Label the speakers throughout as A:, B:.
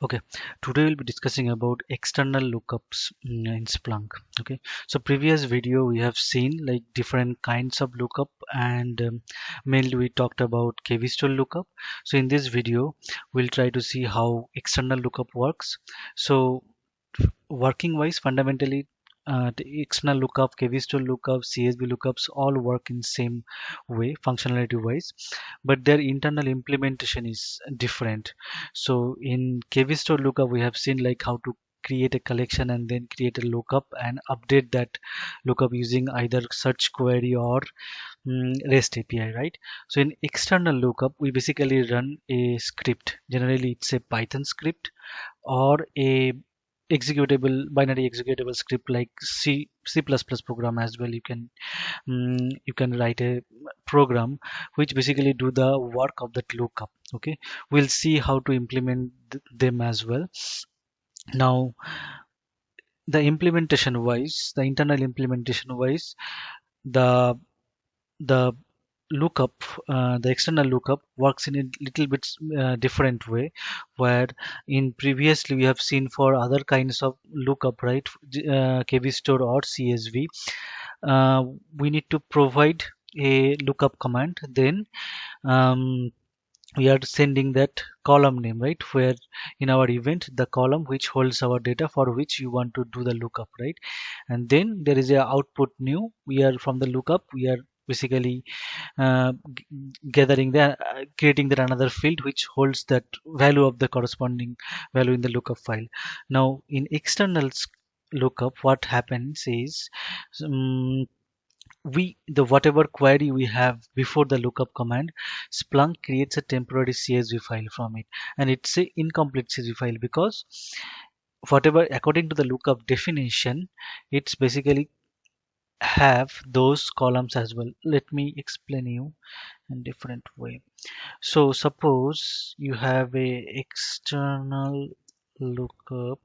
A: Okay, today we'll be discussing about external lookups in Splunk. Okay, so previous video we have seen like different kinds of lookup and mainly we talked about KV-store lookup. So in this video we'll try to see how external lookup works. So working wise, fundamentally the external lookup, KV-store lookup, CSV lookups all work in same way functionality wise, but their internal implementation is different. So in KV-store lookup we have seen like how to create a collection and then create a lookup and update that lookup using either search query or REST API, right? So in external lookup we basically run a script. Generally it's a Python script or a executable binary executable script like C++ program as well. You can write a program which basically do the work of that lookup. Okay, we'll see how to implement them as well. Now the implementation wise, the internal implementation wise, the the lookup, the external lookup works in a little bit different way, where in previously we have seen for other kinds of lookup, right? KV store or CSV, uh, we need to provide a lookup command, then um, we are sending that column name, right, where in our event the column which holds our data for which you want to do the lookup, right? And then there is a output new. We are from the lookup we are basically gathering the creating that another field which holds that value of the corresponding value in the lookup file. Now in external lookup what happens is, um, we the whatever query we have before the lookup command, Splunk creates a temporary CSV file from it, and it's a incomplete CSV file because whatever according to the lookup definition, it's basically have those columns as well. Let me explain you in different way. So suppose you have a external lookup,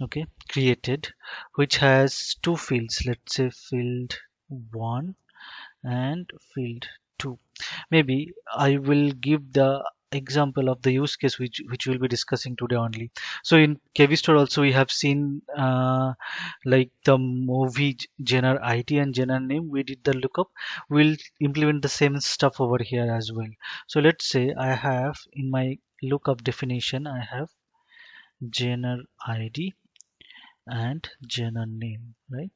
A: okay, created, which has two fields. Let's say field 1 and field 2. Maybe I will give the example of the use case which we'll be discussing today only. So in KV store also we have seen like the movie genre ID and genre name. We did the lookup. We'll implement the same stuff over here as well. So let's say I have in my lookup definition I have genre ID and genre name, right?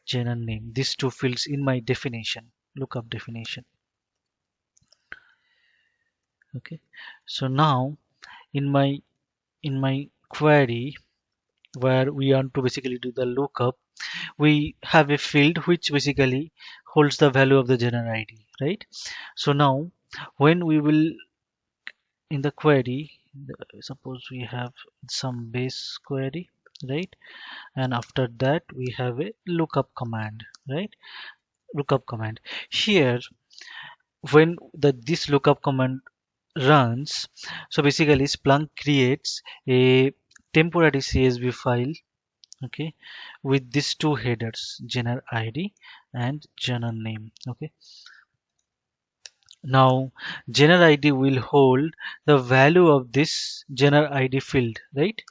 A: Genre name, these two fields in my definition, lookup definition. Okay, so now in my query where we want to basically do the lookup, we have a field which basically holds the value of the genre ID, right? So now when we will in the query, suppose we have some base query, right? And after that we have a lookup command, right? Lookup command here, when this lookup command runs, so basically Splunk creates a temporary CSV file, okay, with these two headers, genre ID and genre name. Okay, now genre ID will hold the value of this genre ID field, right?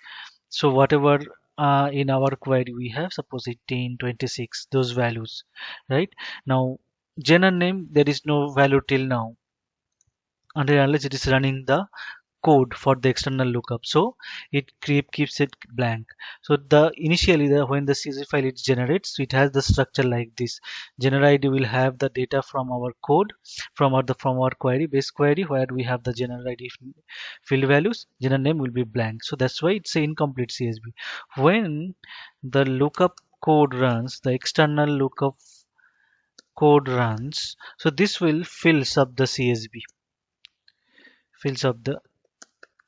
A: So whatever in our query we have, suppose 18, 26, those values, right? Now genre name, there is no value till now until unless it is running the code for the external lookup, so it keeps it blank. So the initially when the CSV file it generates, it has the structure like this. Genre ID will have the data from our code, from our query, base query, where we have the genre ID field values. Genre name will be blank, so that's why it's an incomplete CSV. When the lookup code runs, the external lookup code runs, so this will fills up the CSV, fills up the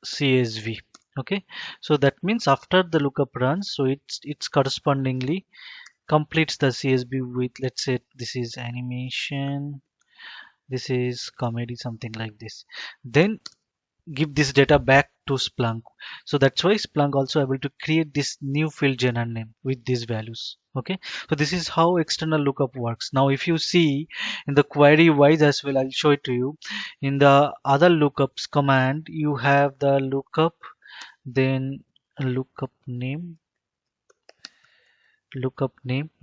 A: CSV. Okay, so that means after the lookup runs, so it's correspondingly completes the CSV with, let's say this is animation, this is comedy, something like this. Then give this data back to Splunk. So that's why Splunk also able to create this new field genre name with these values. Okay, so this is how external lookup works. Now if you see in the query wise as well, I'll show it to you. In the other lookups command, you have the lookup, then lookup name,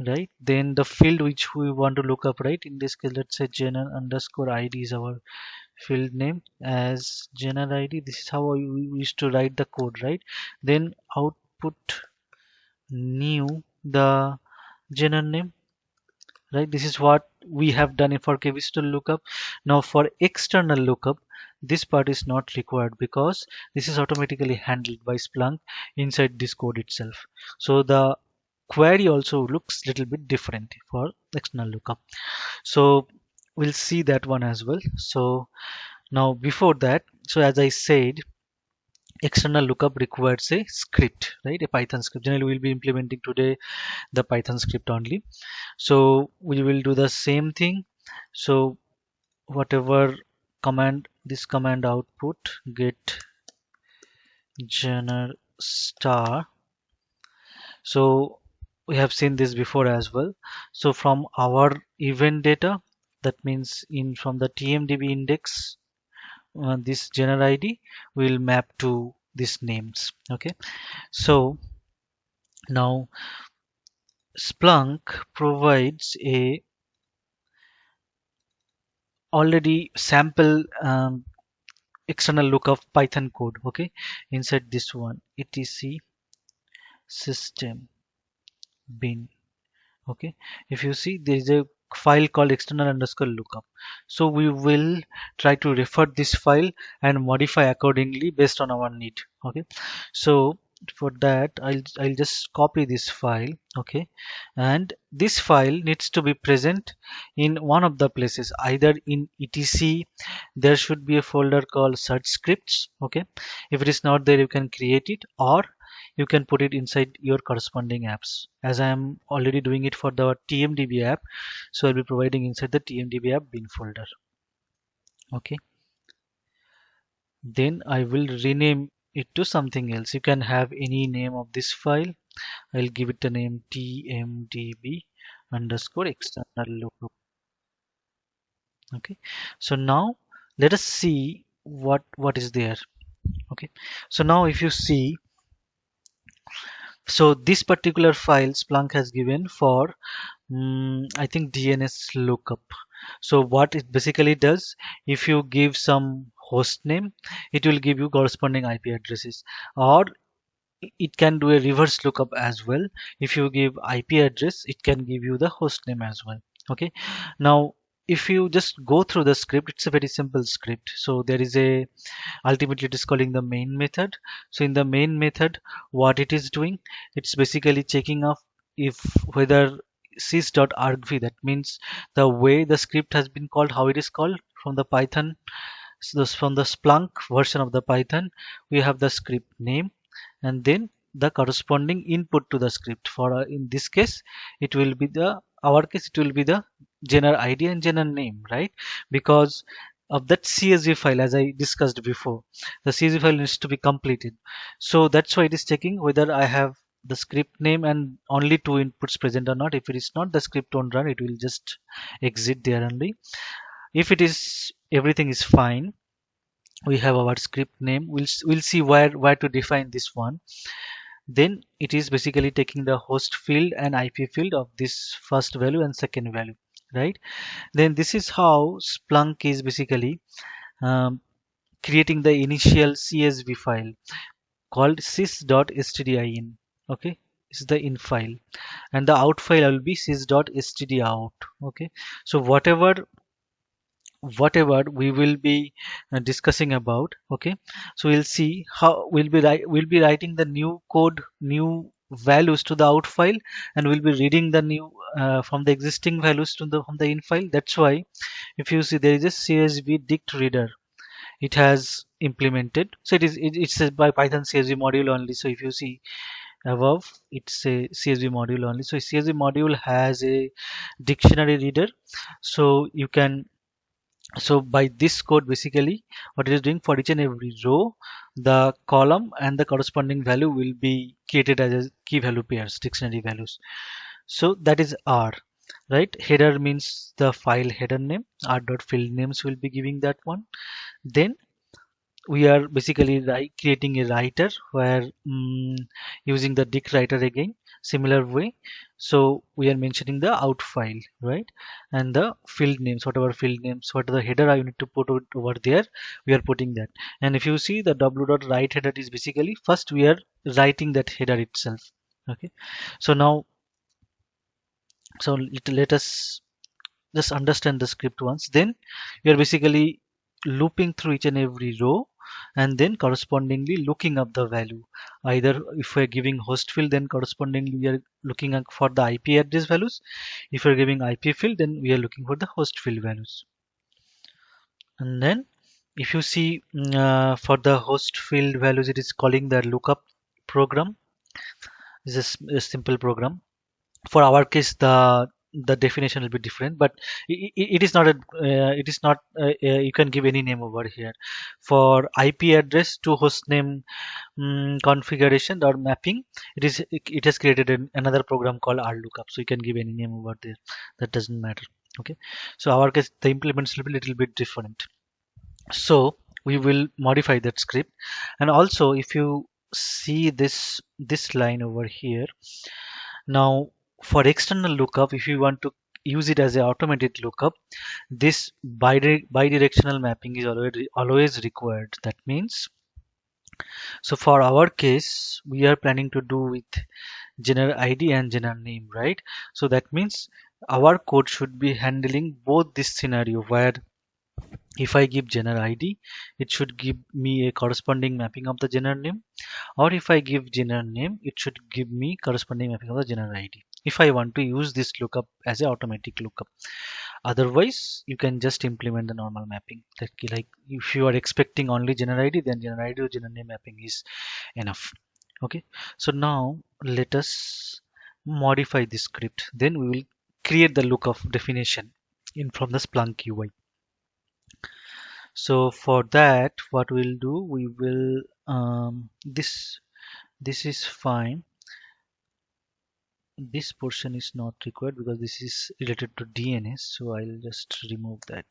A: right? Then the field which we want to look up, right? In this case, let's say general underscore id is our field name as general id. This is how we used to write the code, right? Then output new the general name, right? This is what we have done for KVSTOR lookup. Now for external lookup, this part is not required because this is automatically handled by Splunk inside this code itself. So the query also looks little bit different for external lookup. So we'll see that one as well. So now before that, so as I said, external lookup requires a script, right? A Python script. Generally we'll be implementing today the Python script only. So we will do the same thing. So whatever command, this command output get gener star. So we have seen this before as well. So from our event data, that means in from the TMDB index, this gener ID will map to these names. Okay, so now Splunk provides a already sample external lookup Python code. Okay, inside this one etc system bin. Okay, if you see there is a file called external underscore lookup, so we will try to refer this file and modify accordingly based on our need. Okay, so for that I'll just copy this file. Okay, and this file needs to be present in one of the places, either in etc there should be a folder called search scripts. Okay, if it is not there, you can create it, or you can put it inside your corresponding apps. As I am already doing it for the TMDB app, so I'll be providing inside the TMDB app bin folder. Okay, then I will rename it to something else. You can have any name of this file. I'll give it the name TMDB underscore external lookup. Okay, so now let us see what is there. Okay, so now if you see, so this particular file Splunk has given for I think DNS lookup. So what it basically does, if you give some host name, it will give you corresponding IP addresses, or it can do a reverse lookup as well. If you give IP address, it can give you the host name as well. Okay, now if you just go through the script, it's a very simple script. So there is a ultimately it is calling the main method. So in the main method, what it is doing, it's basically checking off if whether sys.argv, that means the way the script has been called, how it is called from the Python. So this from the Splunk version of the Python, we have the script name and then the corresponding input to the script. For in this case, it will be the our case it will be the gener ID and gener name, right? Because of that CSV file, as I discussed before, the CSV file needs to be completed. So that's why it is checking whether I have the script name and only two inputs present or not. If it is not, the script won't run, it will just exit there only. If it is everything is fine, we have our script name. We'll see where to define this one. Then it is basically taking the host field and IP field of this first value and second value, right? Then this is how Splunk is basically um, creating the initial CSV file called sys.stdin. Okay, this is the in file, and the out file will be sys.stdout. Okay, so whatever we will be discussing about. Okay, so we'll see how we'll be writing the new code, new values to the out file, and we'll be reading the new from the existing values to the from the in file. That's why if you see there is a CSV dict reader, it has implemented. So it's a by Python CSV module only. So if you see above, it's a CSV module only. So CSV module has a dictionary reader, so you can So by this code, basically what it is doing, for each and every row, the column and the corresponding value will be created as a key value pairs, dictionary values. So that is R, right? Header means the file header name. R dot field names will be giving that one. Then we are basically creating a writer where using the dict writer again, similar way. So we are mentioning the out file, right? And the field names, whatever field names, what the header I need to put over there, we are putting that. And if you see the w.write header is basically first we are writing that header itself. Okay. So now, so let us just understand the script once. Then you are basically looping through each and every row and then correspondingly looking up the value. Either if we're giving host field, then correspondingly we are looking for the IP address values. If we're giving IP field, then we are looking for the host field values. And then if you see for the host field values, it is calling the lookup program. This is a simple program. For our case, the definition will be different, but it is not a it is not you can give any name over here. For IP address to host name configuration or mapping, it has created another program called rlookup, so you can give any name over there, that doesn't matter. Okay, so our case the implements will be a little bit different, so we will modify that script. And also if you see this line over here, now, for external lookup, if you want to use it as a automated lookup, this bidirectional mapping is always required. That means, so for our case, we are planning to do with general ID and general name, right? So that means our code should be handling both this scenario where if I give general ID, it should give me a corresponding mapping of the general name, or if I give general name, it should give me corresponding mapping of the general ID if I want to use this lookup as an automatic lookup. Otherwise you can just implement the normal mapping, like if you are expecting only general ID, then general ID or general name mapping is enough. Okay, so now let us modify this script, then we will create the lookup definition in from the Splunk UI. So for that, what we'll do, we will this is fine. This portion is not required because this is related to DNS, so I'll just remove that.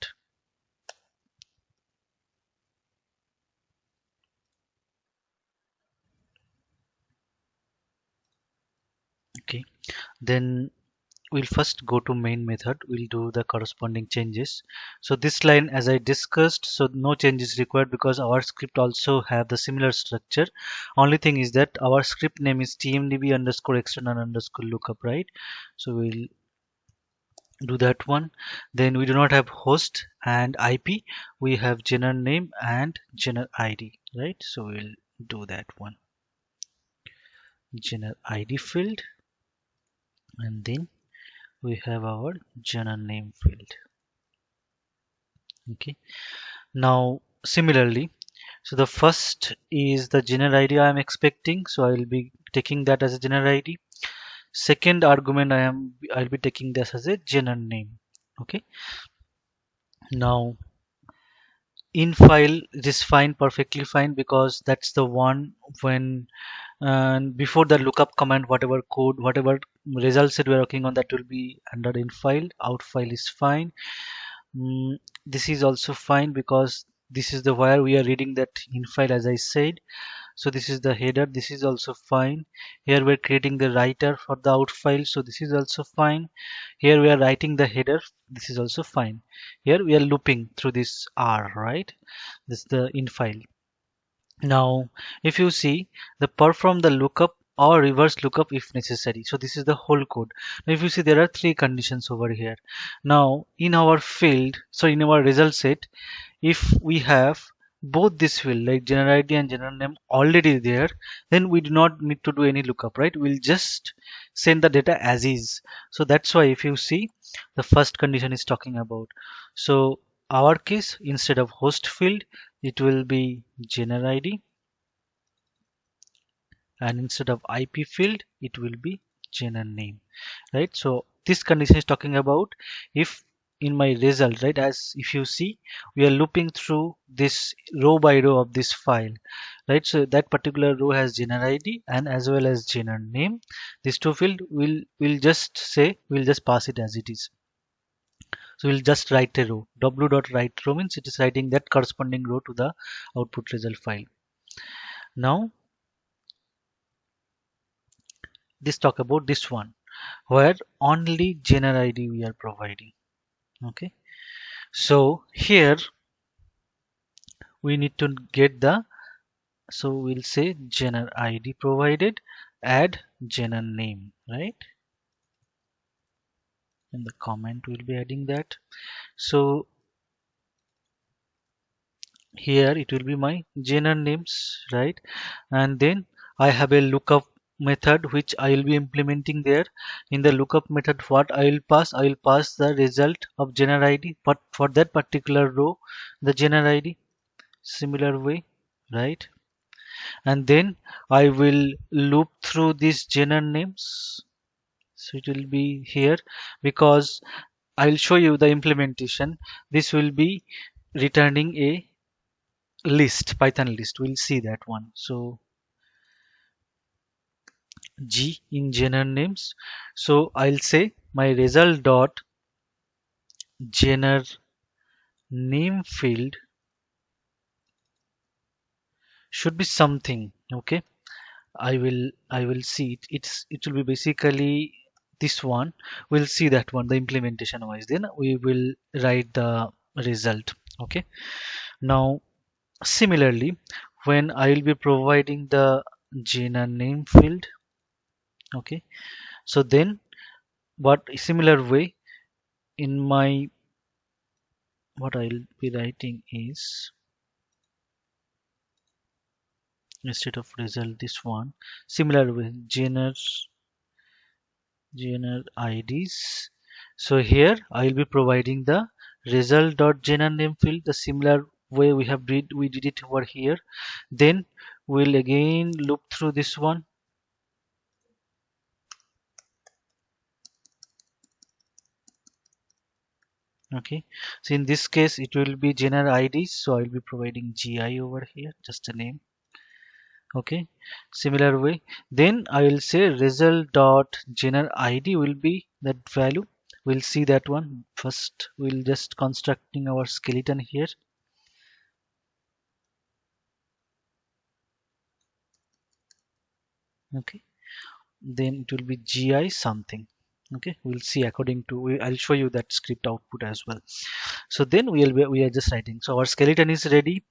A: Okay, then we'll first go to main method, we'll do the corresponding changes. So this line, as I discussed, so no change is required because our script also have the similar structure. Only thing is that our script name is tmdb underscore external underscore lookup, right? So we'll do that one. Then we do not have host and IP, we have general name and general ID, right? So we'll do that one, general ID field, and then we have our general name field. Okay, now similarly, so the first is the general ID I am expecting, so I will be taking that as a general ID. Second argument I'll be taking this as a general name. Okay, now in file it is fine, perfectly fine, because that's the one when before the lookup command, whatever code, whatever results that we're working on, that will be under in file. Out file is fine. This is also fine because this is the where we are reading that in file, as I said. So this is the header, this is also fine. Here we're creating the writer for the out file, so this is also fine. Here we are writing the header, this is also fine. Here we are looping through this R, right? This is the in file. Now if you see, the perform the lookup or reverse lookup if necessary. So this is the whole code. Now if you see, there are three conditions over here. Now in our field, so in our result set, if we have both this field like general ID and general name already there, then we do not need to do any lookup, right? We'll just send the data as is. So that's why if you see, the first condition is talking about, so our case, instead of host field, it will be general ID, and instead of IP field, it will be general name, right? So this condition is talking about if in my result, right? As if you see, we are looping through this row by row of this file, right? So that particular row has genre ID and as well as genre name. These two field will just say, we'll just pass it as it is. So we'll just write a row. W.write row means it is writing that corresponding row to the output result file. Now let's talk about this one where only genre ID we are providing. Okay. So here we need to get the, so we'll say genre ID provided, add genre name, right? In the comment we'll be adding that. So here it will be my genre names, right? And then I have a lookup method which I will be implementing there. In the lookup method, what I will pass the result of genre ID, but for that particular row the genre ID, similar way, right? And then I will loop through these genre names. So it will be here because I'll show you the implementation. This will be returning a list, Python list. We'll see that one. So G in genre names. So I'll say my result dot genre name field should be something. Okay. I will see it. It will be basically this one. We'll see that one, the implementation wise. Then we will write the result. Okay. Now similarly, when I will be providing the genre name field, okay. So then what similar way in my, what I'll be writing is, instead of result this one, similar way genre IDs. So here I will be providing the result.genre name field the similar way we did it over here. Then we'll again loop through this one. Okay, so in this case it will be genre IDs, so I will be providing GI over here, just a name. Okay, similar way, then I will say result dot genre ID will be that value. We'll see that one first. We'll just constructing our skeleton here. Okay, then it will be GI something. Okay, we'll see according to, I'll show you that script output as well. So then we are just writing, so our skeleton is ready.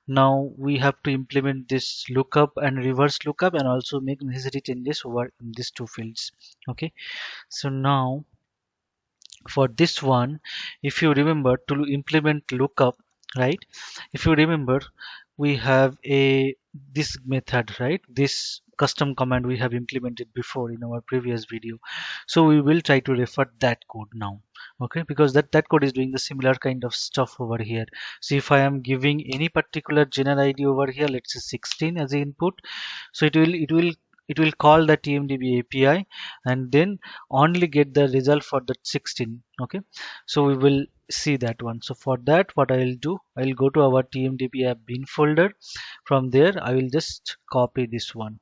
A: Now we have to implement this lookup and reverse lookup and also make necessary changes over in these two fields. Okay, so now for this one, if you remember to implement lookup, right? If you remember, we have a this method, right? This custom command we have implemented before in our previous video. So we will try to refer that code now. Okay, because that code is doing the similar kind of stuff over here. So if I am giving any particular genre ID over here, let's say 16 as the input, so it will call the TMDB API and then only get the result for that 16. Okay, so we will see that one. So for that, what I will do, I will go to our TMDB app bin folder. From there I will just copy this one.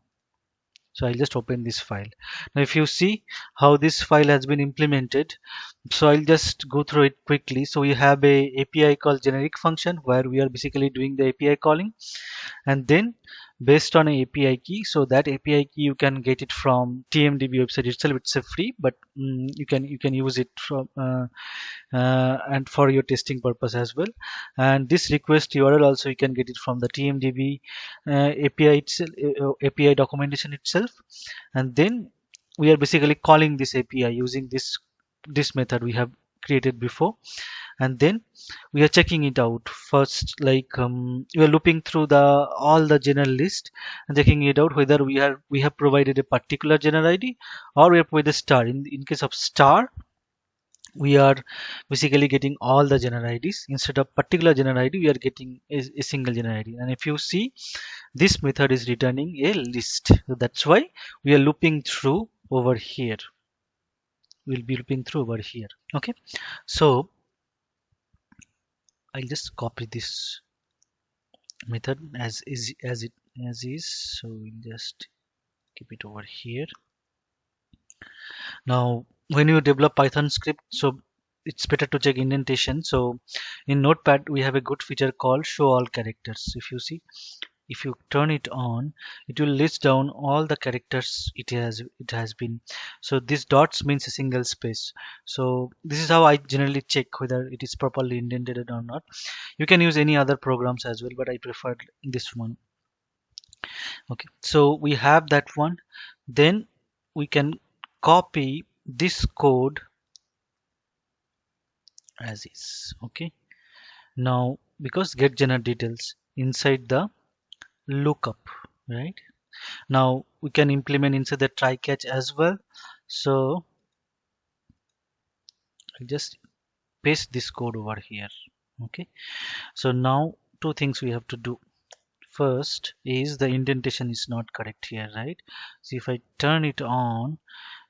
A: So I'll just open this file. Now if you see how this file has been implemented, so I'll just go through it quickly. So we have a API called generic function where we are basically doing the API calling, and then based on a API key, so that API key you can get it from TMDB website itself. It's a free, but you can use it from and for your testing purpose as well. And this request URL also you can get it from the TMDB API itself, API documentation itself. And then we are basically calling this API using this method we have created before, and then we are checking it out first, like we are looping through the all the general list and checking it out whether we have provided a particular general ID or we have provided star. In case of star, we are basically getting all the general IDs. Instead of particular general ID, we are getting a single general ID. And if you see, this method is returning a list. So that's why we are looping through over here. We'll be looping through over here. Okay, so I'll just copy this method as is. So we'll just keep it over here. Now when you develop Python script, so it's better to check indentation. So in Notepad we have a good feature called show all characters. If you see, if you turn it on, it will list down all the characters it has been. So this dots means a single space. So this is how I generally check whether it is properly indented or not. You can use any other programs as well, but I prefer this one. Okay, so we have that one. Then we can copy this code as is. Okay, now because get gener details inside the lookup, right? Now we can implement inside the try catch as well. So I'll just paste this code over here. Okay, so now two things we have to do. First is the indentation is not correct here, right? So if I turn it on,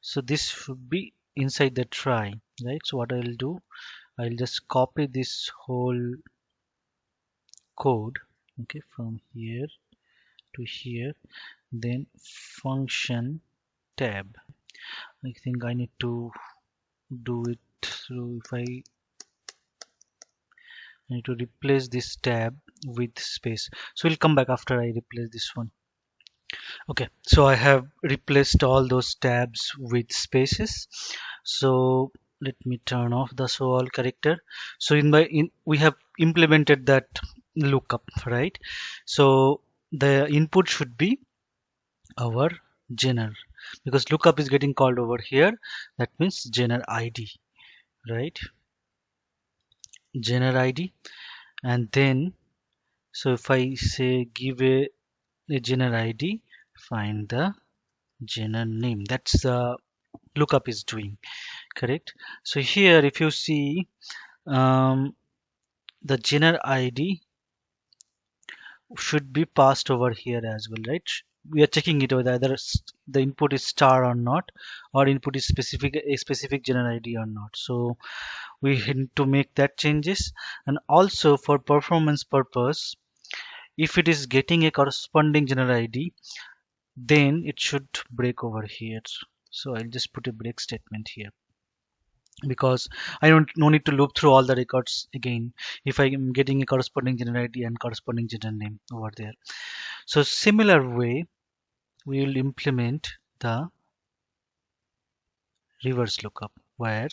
A: so this should be inside the try, right? So what I'll do, I'll just copy this whole code, okay, from here to here, then function tab. I think I need to do it through, if I need to replace this tab with space. So we'll come back after I replace this one. Okay, so I have replaced all those tabs with spaces. So let me turn off the show all character. So we have implemented that lookup, right? So the input should be our gener, because lookup is getting called over here. That means gener ID, right? Gener ID. And then, so if I say give a gener ID, find the gener name. That's the lookup is doing, correct? So here if you see, the gener ID should be passed over here as well, right? We are checking it whether either the input is star or not, or input is a specific gener ID or not. So we need to make that changes. And also for performance purpose, if it is getting a corresponding gener ID, then it should break over here. So I'll just put a break statement here, because I don't no need to loop through all the records again if I am getting a corresponding gener ID and corresponding gener name over there. So similar way we will implement the reverse lookup, where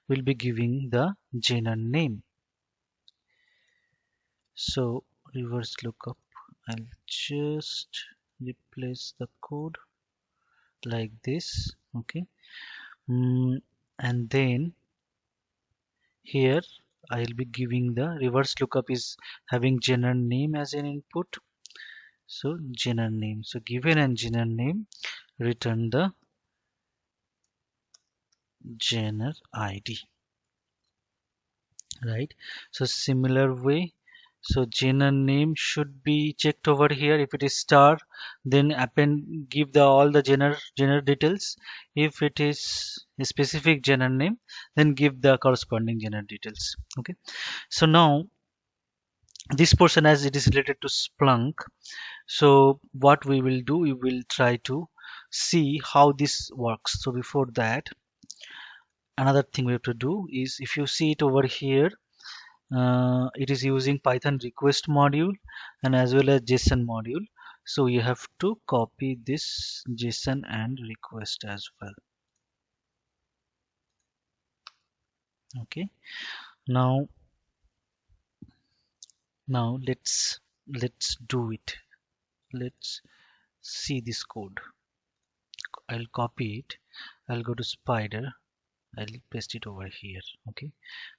A: we'll be giving the gener name. So reverse lookup, I'll just replace the code like this. Okay, and then here I'll be giving the reverse lookup is having gener name as an input. So gener name, so given and gener name, return the gener ID, right? So similar way, so gener name should be checked over here. If it is star, then append give the all the gener details. If it is a specific gener name, then give the corresponding gener details. Okay, so now this portion, as it is related to Splunk, so what we will do, we will try to see how this works. So before that, another thing we have to do is, if you see it over here, it is using Python request module and as well as JSON module. So you have to copy this JSON and request as well. Okay, now let's do it. Let's see this code. I'll copy it, I'll go to spider, I'll paste it over here. Okay,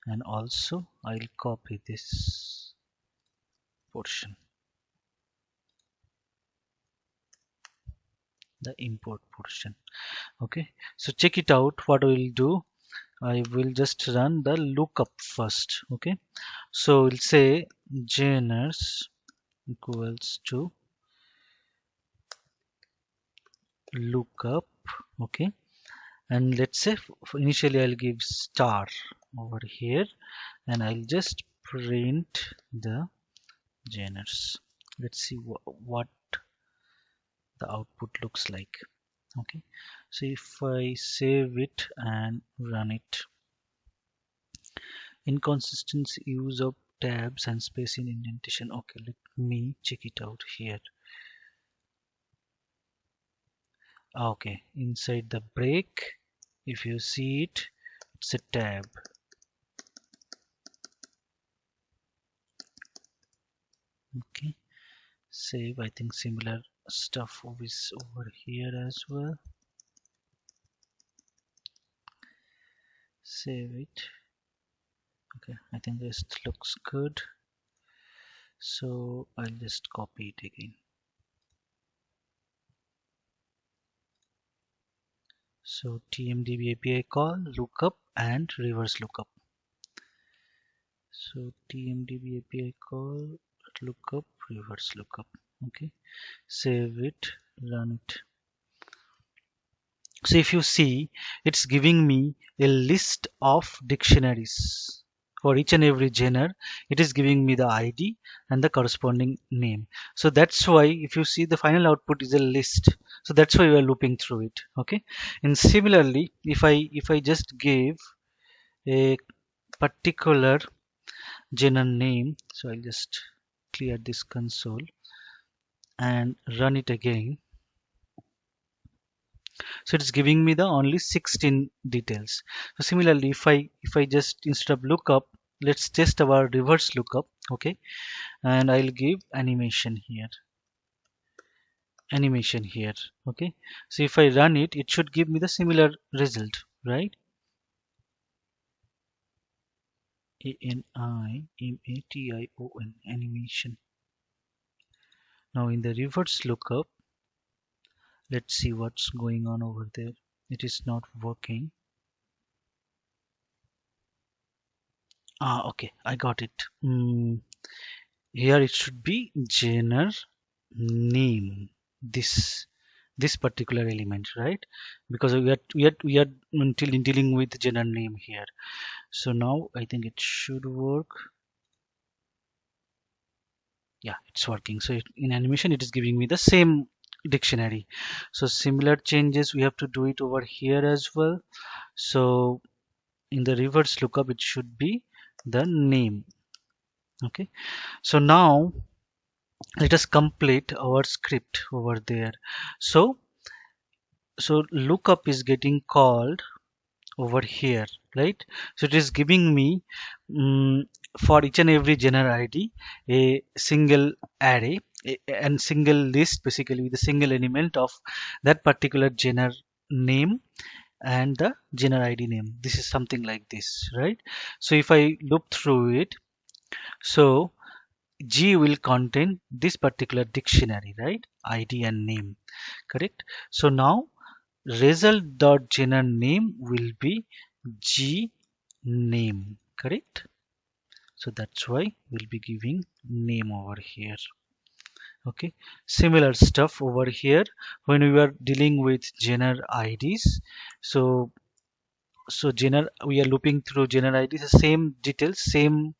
A: and also I'll copy this portion, the import portion. Okay, so check it out. What I will do, I will just run the lookup first. Okay, so we'll say geners equals to lookup. Okay, and let's say initially I'll give star over here, and I'll just print the geners. Let's see what the output looks like. Okay, so if I save it and run it, inconsistent use of tabs and space in indentation. Okay, let me check it out here. Okay, inside the break, if you see it, it's a tab. Okay, save. I think similar stuff is over here as well. Save it. Okay, I think this looks good, so I'll just copy it again. So TMDB API call, lookup and reverse lookup. So TMDB API call, lookup, reverse lookup. Okay, save it, run it. So if you see, it's giving me a list of dictionaries. For each and every genre, it is giving me the ID and the corresponding name. So that's why if you see, the final output is a list. So that's why we are looping through it. Okay. And similarly, if I just gave a particular genre name, so I'll just clear this console and run it again. So it's giving me the only 16 details. So similarly, if I just, instead of lookup, let's test our reverse lookup. Okay, and I'll give animation here. Okay, so if I run it, it should give me the similar result, right? animation, animation. Now in the reverse lookup, let's see what's going on over there. It is not working. Okay, I got it. Here it should be genre name, this particular element, right? Because we are until dealing with genre name here. So now I think it should work. Yeah, it's working. So in animation, it is giving me the same dictionary. So similar changes we have to do it over here as well. So in the reverse lookup, it should be the name. Okay, so now let us complete our script over there. So lookup is getting called over here, right? So it is giving me for each and every genre ID a single array, and single list, basically with a single element of that particular genre name and the genre ID name. This is something like this, right? So if I loop through it, so G will contain this particular dictionary, right? ID and name, correct? So now result.genre name will be G name, correct? So that's why we'll be giving name over here. Okay, similar stuff over here when we are dealing with genre IDs. So genre, we are looping through genre IDs, the same details, same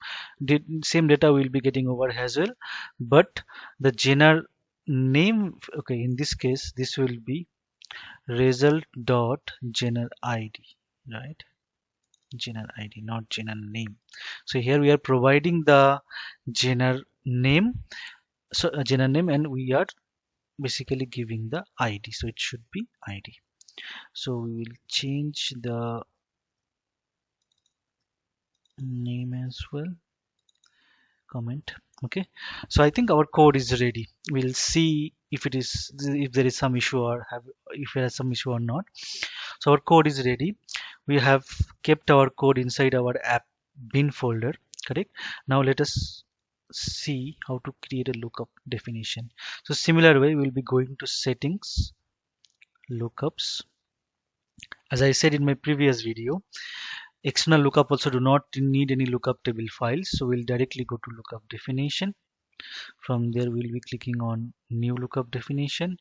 A: data we'll be getting over as well, but the genre name, okay, in this case this will be result dot genre ID, right? Genre ID, not genre name. So here we are providing the genre name, so a genre name, and we are basically giving the ID, so it should be ID. So we will change the name as well, comment. Okay, so I think our code is ready. We'll see if it is, if there is some issue or have, if there is some issue or not. So our code is ready. We have kept our code inside our app bin folder, correct? Now let us see how to create a lookup definition. So similar way, we'll be going to settings, lookups. As I said in my previous video, external lookup also do not need any lookup table files, so we'll directly go to lookup definition. From there we'll be clicking on new lookup definition.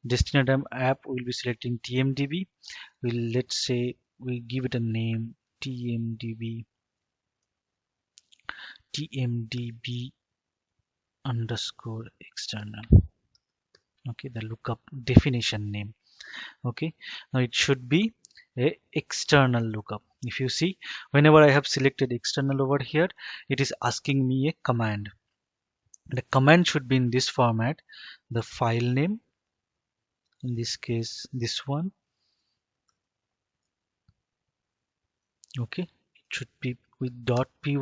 A: Destination app, we'll be selecting TMDB. Let's say we give it a name, TMDB tmdb underscore external. Okay, the lookup definition name. Okay, now it should be a external lookup. If you see, whenever I have selected external over here, it is asking me a command. The command should be in this format: the file name, in this case this one. Okay, it should be with .py.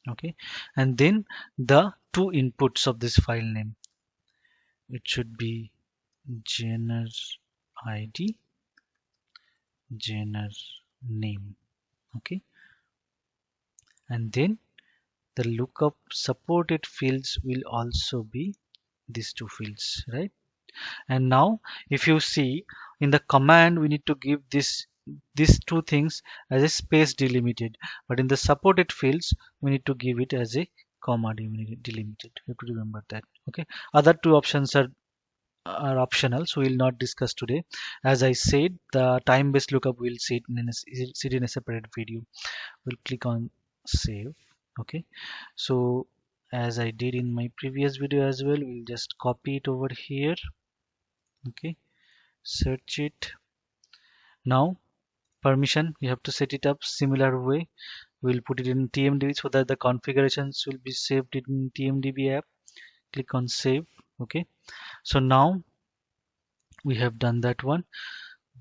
A: Okay, and then the two inputs of this file name, it should be gener id, gener name. Okay, and then the lookup supported fields will also be these two fields, right? And now if you see in the command, we need to give these two things as a space delimited, but in the supported fields we need to give it as a comma delimited. You have to remember that. Okay, other two options are optional, so we'll not discuss today. As I said, the time-based lookup we'll see it in a separate video. We'll click on save. Okay, so as I did in my previous video as well, we'll just copy it over here. Okay, search it. Now permission, you have to set it up similar way. We'll put it in TMDB so that the configurations will be saved in TMDB app. Click on save. Okay, so now we have done that one.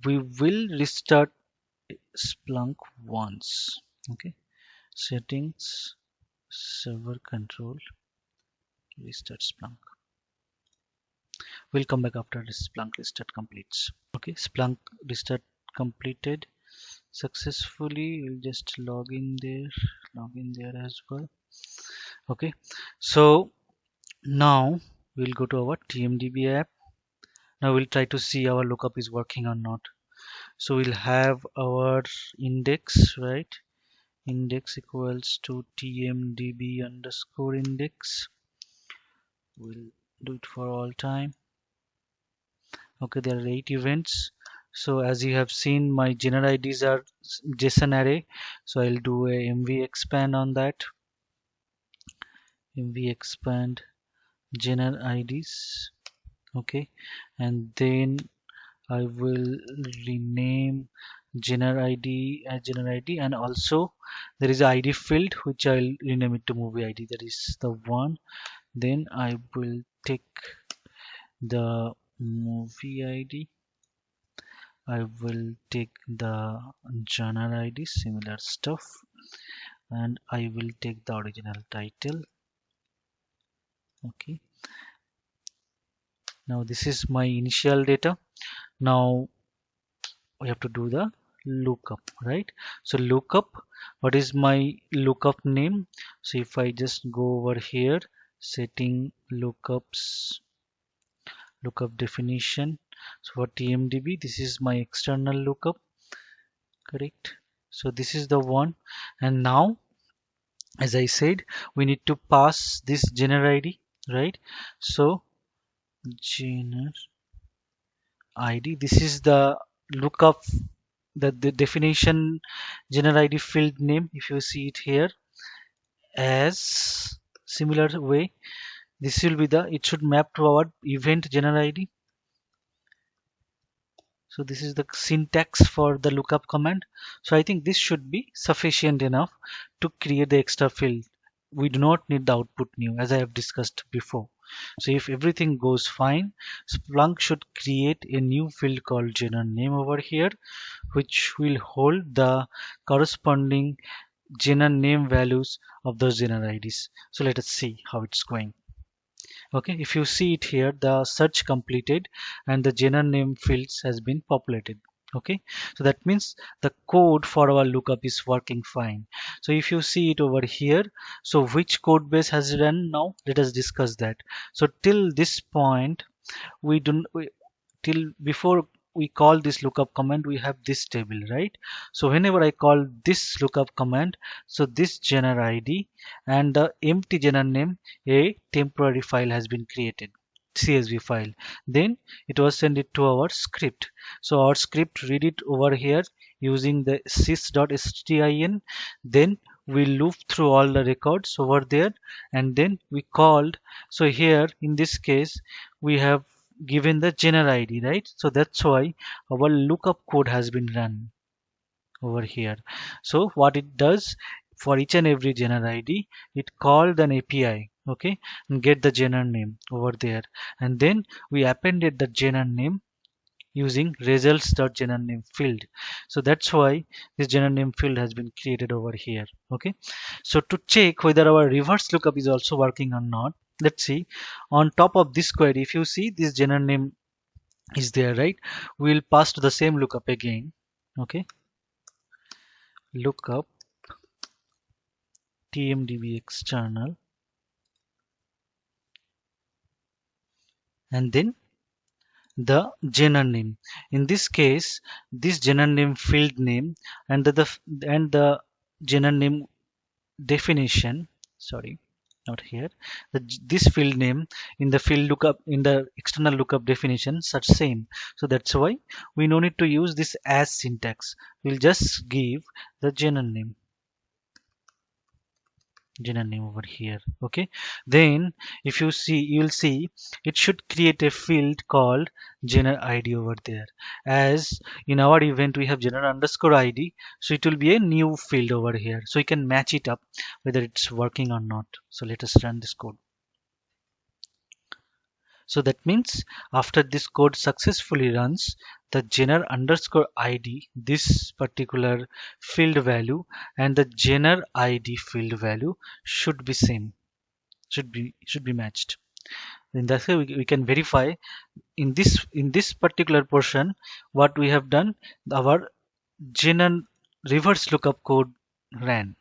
A: We will restart Splunk once. Okay, settings, server control, restart Splunk. We'll come back after this Splunk restart completes. Okay, Splunk restart completed successfully. We'll just log in there as well. Okay, so now we'll go to our TMDB app. Now we'll try to see our lookup is working or not. So we'll have our index, right? Index equals to tmdb underscore index. We'll do it for all time. Okay, there are 8 events. So as you have seen, my gener IDs are JSON array. So I'll do a mv expand on that. Mv expand gener IDs. Okay, and then I will rename gener ID as gener ID, and also there is a ID field which I'll rename it to movie ID. That is the one. Then I will take the movie ID. I will take the genre ID, similar stuff, and I will take the original title. Okay, now this is my initial data. Now we have to do the lookup, right? So lookup, what is my lookup name? So if I just go over here, setting lookups, lookup definition. So for TMDB, this is my external lookup, correct? So this is the one. And now as I said, we need to pass this gener ID, right? So gener ID, this is the lookup, the definition gener ID field name. If you see it here, as similar way, this will be the, it should map to our event gener ID. So this is the syntax for the lookup command. So I think this should be sufficient enough to create the extra field. We do not need the output new, as I have discussed before. So if everything goes fine, Splunk should create a new field called gener name over here, which will hold the corresponding gener name values of those gener IDs. So let us see how it's going. Okay, if you see it here, the search completed and the gener name fields has been populated. Okay, so that means the code for our lookup is working fine. So if you see it over here, so which code base has run now? Let us discuss that. So till this point, till before we call this lookup command, we have this table, right? So whenever I call this lookup command, so this gener ID and the empty gener name, a temporary file has been created, CSV file. Then it was sent it to our script. So our script read it over here using the sys.stdin. Then we looped through all the records over there, and then we called. So here in this case we have given the gener id, right? So that's why our lookup code has been run over here. So what it does, for each and every gener id, it called an API, okay, and get the gener name over there, and then we appended the gener name using results.genername field. So that's why this gener name field has been created over here. Okay, so to check whether our reverse lookup is also working or not, let's see. On top of this query, if you see this gener name is there, right? We'll pass to the same lookup again. Okay, lookup tmdb external, and then the gener name. In this case, this gener name field name and the gener name definition, sorry, not here, this field name in the field lookup, in the external lookup definition, such same. So that's why we no need to use this as syntax. We'll just give the gener name over here. Okay, then if you see, you'll see it should create a field called gener id over there. As in our event we have gener underscore id, so it will be a new field over here, so you can match it up whether it's working or not. So let us run this code. So that means after this code successfully runs, the gener underscore id, this particular field value, and the gener id field value should be same, should be matched. In that way we can verify in this particular portion what we have done. Our gener reverse lookup code ran,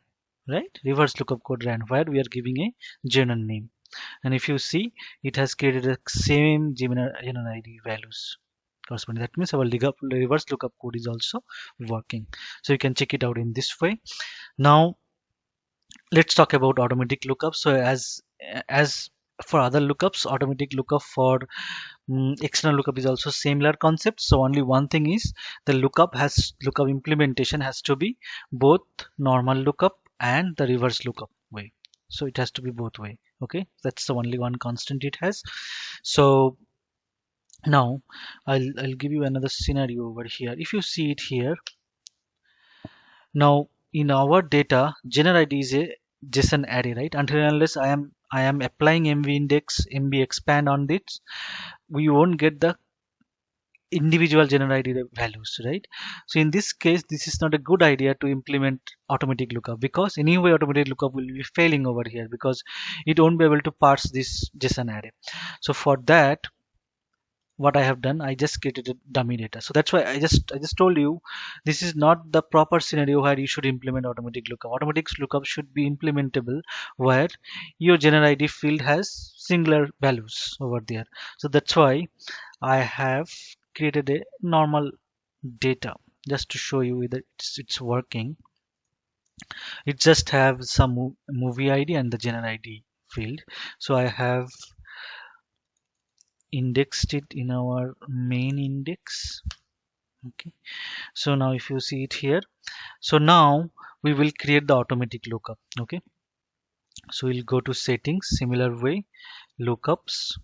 A: right? Reverse lookup code ran where we are giving a gener name, and if you see, it has created the same gener id values corresponding. That means our reverse lookup code is also working. So you can check it out in this way. Now let's talk about automatic lookup. So as for other lookups, automatic lookup for external lookup is also similar concept. So only one thing is the lookup implementation has to be both normal lookup and the reverse lookup way. So it has to be both way. Okay, that's the only one constant it has. So now I'll give you another scenario over here. If you see it here, now in our data, gener id is a JSON array, right? Until and unless I am applying MV index, MV expand on this, we won't get the individual gener id values, right? So in this case, this is not a good idea to implement automatic lookup, because anyway automatic lookup will be failing over here because it won't be able to parse this JSON array. So for that, what I have done, I just created a dummy data. So that's why I just told you this is not the proper scenario where you should implement automatic lookup. Automatic lookup should be implementable where your gener id field has singular values over there. So that's why I have created a normal data just to show you that it's working. It just have some movie id and the gener id field. So I have indexed it in our main index. Okay, so now if you see it here, so now we will create the automatic lookup. Okay, so we'll go to settings, similar way, lookups,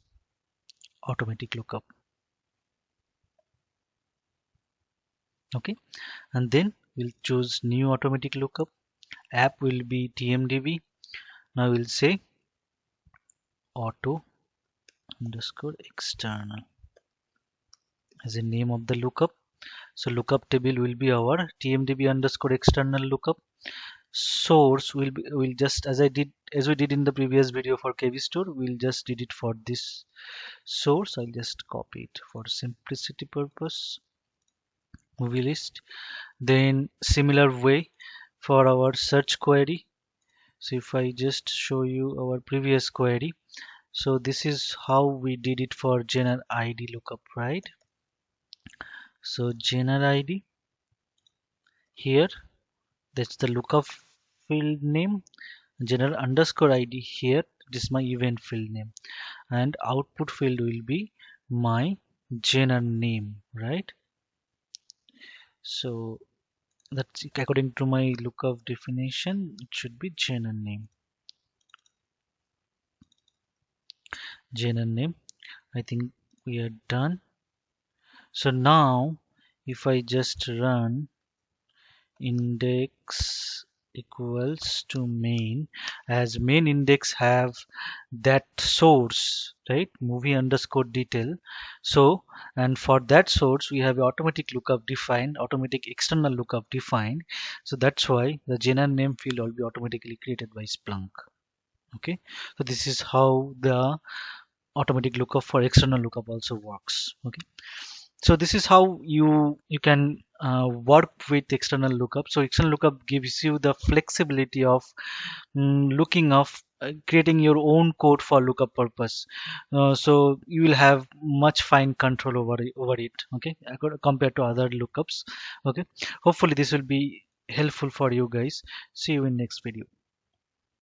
A: automatic lookup. Okay, and then we'll choose new automatic lookup. App will be tmdb. Now we'll say auto underscore external as a name of the lookup. So lookup table will be our tmdb underscore external lookup. Source will just as we did in the previous video for KV store, we'll just did it for this source. I'll just copy it for simplicity purpose, movie list. Then similar way for our search query. So if I just show you our previous query, so this is how we did it for gener id lookup, right? So gener id here, that's the lookup field name. Gener underscore id here, this is my event field name, and output field will be my gener name, right? So That's according to my lookup definition. It should be genre name. Genre name. I think we are done. So now, if I just run index equals to main, as main index have that source, right, movie underscore detail. So, and for that source we have automatic lookup defined, automatic external lookup defined. So that's why the genre name field will be automatically created by Splunk. Okay, so this is how the automatic lookup for external lookup also works. Okay, so this is how you can work with external lookup. So external lookup gives you the flexibility of looking up, creating your own code for lookup purpose. So you will have much fine control over it. Okay, compared to other lookups. Okay, hopefully this will be helpful for you guys. See you in next video.